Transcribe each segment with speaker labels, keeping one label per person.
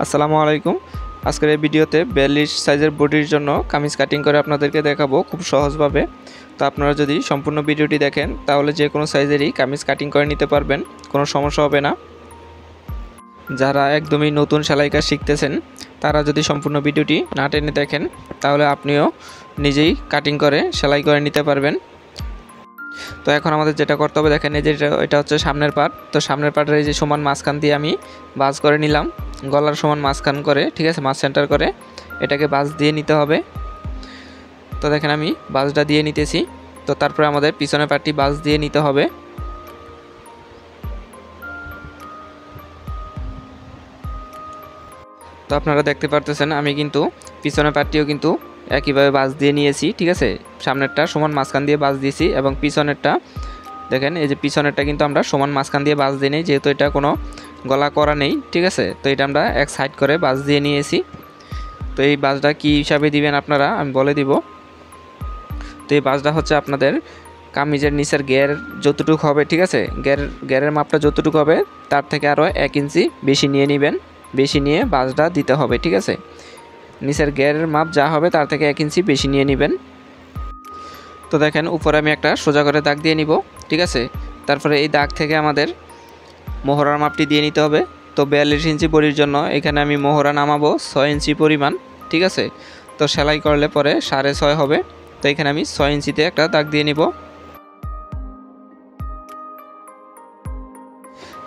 Speaker 1: আসসালামু আলাইকুম। আজকের এই ভিডিওতে 42 সাইজের বডির জন্য কামিজ কাটিং করে আপনাদেরকে দেখাবো খুব সহজভাবে। তো আপনারা যদি সম্পূর্ণ ভিডিওটি দেখেন তাহলে যে কোনো সাইজেরই কামিজ কাটিং করে নিতে পারবেন, কোনো সমস্যা হবে না। যারা একদমই নতুন সেলাই কাজ শিখতেছেন তারা যদি সম্পূর্ণ ভিডিওটি না টেনে দেখেন তাহলে আপনিও নিজেই কাটিং করে সেলাই করে নিতে পারবেন। তো এখন আমাদের যেটা করতে হবে দেখেন, এই যে এটা হচ্ছে সামনের পার্ট। তো সামনের পার্টের এই যে সমান মাঝখান দিয়ে আমি ভাঁজ করে নিলাম, গলার সমান মাঝখান করে, ঠিক আছে, মাঝ সেন্টার করে এটাকে ভাঁজ দিয়ে নিতে হবে। তো দেখেন আমি ভাঁজটা দিয়ে নিতেছি। তো তারপরে আমাদের পিছনের পার্টটি ভাঁজ দিয়ে নিতে হবে। তো আপনারা দেখতে পারতেছেন আমি কিন্তু পিছনের পার্টটিও কিন্তু একইভাবে ভাঁজ দিয়ে নিয়েছি, ঠিক আছে। সামনেরটা সমান মাঝখান দিয়ে ভাঁজ দিয়েছি এবং পিছনেরটা দেখেন, এই যে পিছনেরটা কিন্তু আমরা সমান মাঝখান দিয়ে ভাঁজ দিয়ে নিই, যেহেতু এটা কোনো গলা করা নেই, ঠিক আছে। তো এটা আমরা এক সাইড করে ভাঁজ দিয়ে নিয়েছি। তো এই ভাঁজটা কী হিসাবে দিবেন আপনারা আমি বলে দিব। তো এই ভাঁজটা হচ্ছে আপনাদের কামিজের নিচের গের যতটুকু হবে, ঠিক আছে, গেরের মাপটা যতটুকু হবে তার থেকে আরও 1 ইঞ্চি বেশি নিয়ে নেবেন, বেশি নিয়ে ভাঁজটা দিতে হবে, ঠিক আছে। নিচের গেরের মাপ যা হবে তার থেকে 1 ইঞ্চি বেশি নিয়ে নেবেন। তো দেখেন উপরে আমি একটা সোজা করে দাগ দিয়ে নিব, ঠিক আছে। তারপরে এই দাগ থেকে আমাদের মোহরার মাপটি দিয়ে নিতে হবে। তো 42 ইঞ্চি বডির জন্য এখানে আমি মোহরা নামাবো 6 ইঞ্চি পরিমাণ, ঠিক আছে। তো সেলাই করলে পরে 6.5 হবে। তো এখানে আমি 6 ইঞ্চিতে একটা দাগ দিয়ে নিব।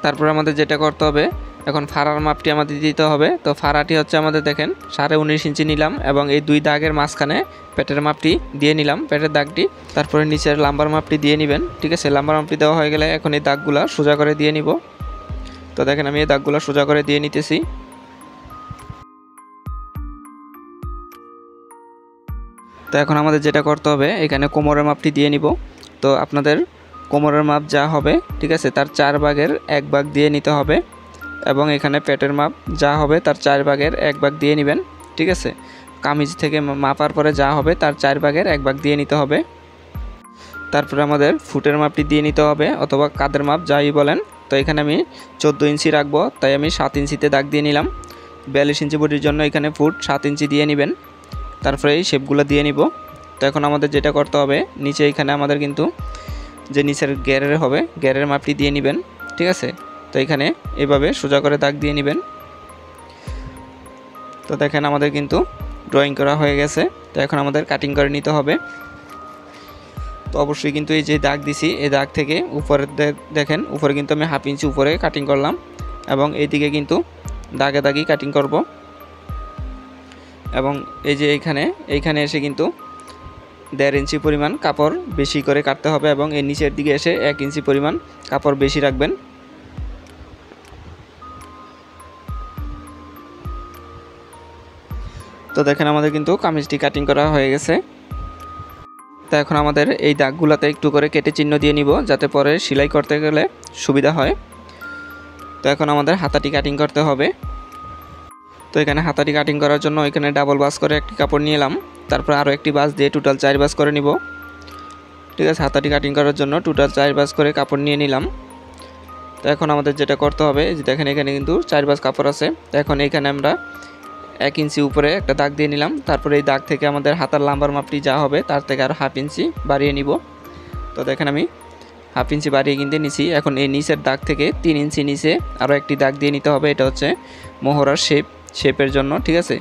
Speaker 1: তারপর আমাদের যেটা করতে হবে, এখন ফাড়ার মাপটি আমাদের দিতে হবে। তো ফাড়াটি হচ্ছে আমাদের দেখেন 19.5 ইঞ্চি নিলাম এবং এই দুই দাগের মাঝখানে পেটের মাপটি দিয়ে নিলাম, পেটের দাগটি। তারপরে নিচের লাম্বার মাপটি দিয়ে নেবেন, ঠিক আছে। লাম্বার মাপটি দেওয়া হয়ে গেলে এখন এই দাগগুলা সোজা করে দিয়ে নিব। তো দেখেন আমি এই দাগগুলো সোজা করে দিয়ে নিতেছি। তো এখন আমাদের যেটা করতে হবে, এখানে কোমরের মাপটি দিয়ে নিব। তো আপনাদের কোমরের মাপ যা হবে, ঠিক আছে, তার 4 ভাগের 1 ভাগ দিয়ে নিতে হবে এবং এখানে পেটের মাপ যা হবে তার 4 ভাগের 1 ভাগ দিয়ে নেবেন, ঠিক আছে। কামিজ থেকে মাপার পরে যা হবে তার 4 ভাগের 1 ভাগ দিয়ে নিতে হবে। তারপরে আমাদের ফুটের মাপটি দিয়ে নিতে হবে অথবা কাঁধের মাপ যাই বলেন। তো এখানে আমি 14 ইঞ্চি রাখবো, তাই আমি 7 ইঞ্চিতে দাগ দিয়ে নিলাম। 42 ইঞ্চি বডির জন্য এখানে ফুট 7 ইঞ্চি দিয়ে নেবেন। তারপরে এই শেপগুলো দিয়ে নিব। তো এখন আমাদের যেটা করতে হবে, নিচে এখানে আমাদের কিন্তু যে নিচের গেরের হবে গেরের মাপটি দিয়ে নেবেন, ঠিক আছে। তো এখানে এভাবে সোজা করে দাগ দিয়ে নেবেন। তো দেখেন আমাদের কিন্তু ড্রয়িং করা হয়ে গেছে। তো এখন আমাদের কাটিং করে নিতে হবে। তো অবশ্যই কিন্তু এই যে দাগ দিছি এই দাগ থেকে উপরে দেখেন উপরে কিন্তু আমি 1/2 ইঞ্চি উপরে কাটিং করলাম এবং এইদিকে কিন্তু দাগে দাগই কাটিং করব এবং এই যে এইখানে এসে কিন্তু 1.5 ইঞ্চি পরিমাণ কাপড় বেশি করে কাটতে হবে এবং এর নিচের দিকে এসে 1 ইঞ্চি পরিমাণ কাপড় বেশি রাখবেন। তো দেখেন আমাদের কিন্তু কামিজটি কাটিং করা হয়ে গেছে। তো এখন আমাদের এই দাগগুলোতে একটু করে কেটে চিহ্ন দিয়ে নিব যাতে পরে সেলাই করতে গেলে সুবিধা হয়। তো এখন আমাদের হাতাটি কাটিং করতে হবে। তো এখানে হাতাটি কাটিং করার জন্য এখানে ডাবল ভাঁজ করে একটি কাপড় নিলাম, তারপর আরও একটি ভাঁজ দিয়ে টোটাল 4 ভাঁজ করে নিব, ঠিক আছে। হাতাটি কাটিং করার জন্য টোটাল 4 ভাঁজ করে কাপড় নিয়ে নিলাম। তো এখন আমাদের যেটা করতে হবে, যে দেখেন এখানে কিন্তু 4 ভাঁজ কাপড় আছে। তো এখন এখানে আমরা 1 ইঞ্চি উপরে একটা দাগ দিয়ে নিলাম। তারপরে এই দাগ থেকে আমাদের হাতার লাম্বার মাপটি যা হবে তার থেকে আরও 1/2 ইঞ্চি বাড়িয়ে নিব। তো দেখেন আমি 1/2 ইঞ্চি বাড়িয়ে কিনতে নিছি। এখন এই নিচের দাগ থেকে 3 ইঞ্চি নিচে আরও একটি দাগ দিয়ে নিতে হবে। এটা হচ্ছে মোহরার শেপের জন্য, ঠিক আছে।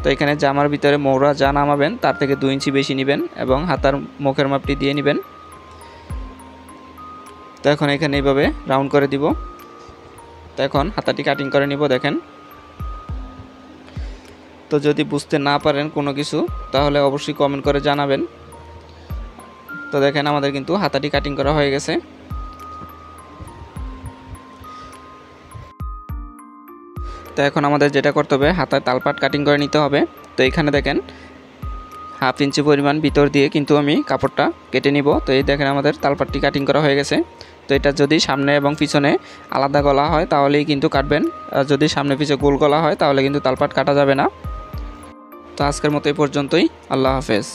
Speaker 1: তো এখানে জামার ভিতরে মোহরা যা নামাবেন তার থেকে 2 ইঞ্চি বেশি নেবেন এবং হাতার মুখের মাপটি দিয়ে নেবেন। তো এখন এখানে এইভাবে রাউন্ড করে দিব। তো এখন হাতাটি কাটিং করে নিব দেখেন। তো যদি বুঝতে না পারেন কোনো কিছু তাহলে অবশ্যই কমেন্ট করে জানাবেন। তো দেখেন আমাদের কিন্তু হাতাটি কাটিং করা হয়ে গেছে। তো এখন আমাদের যেটা করতে হবে, হাতার তালপাট কাটিং করে নিতে হবে। তো এখানে দেখেন 1/2 ইঞ্চি পরিমাণ ভিতর দিয়ে কিন্তু আমি কাপড়টা কেটে নিব। তো এই দেখেন আমাদের তালপাটটি কাটিং করা হয়ে গেছে। তো এটা যদি সামনে এবং পিছনে আলাদা গলা হয় তাহলেই কিন্তু কাটবেন, আর যদি সামনে পিছনে গোল গলা হয় তাহলে কিন্তু তালপাট কাটা যাবে না। তো আজকের মতো এই পর্যন্তই। আল্লাহ হাফেজ।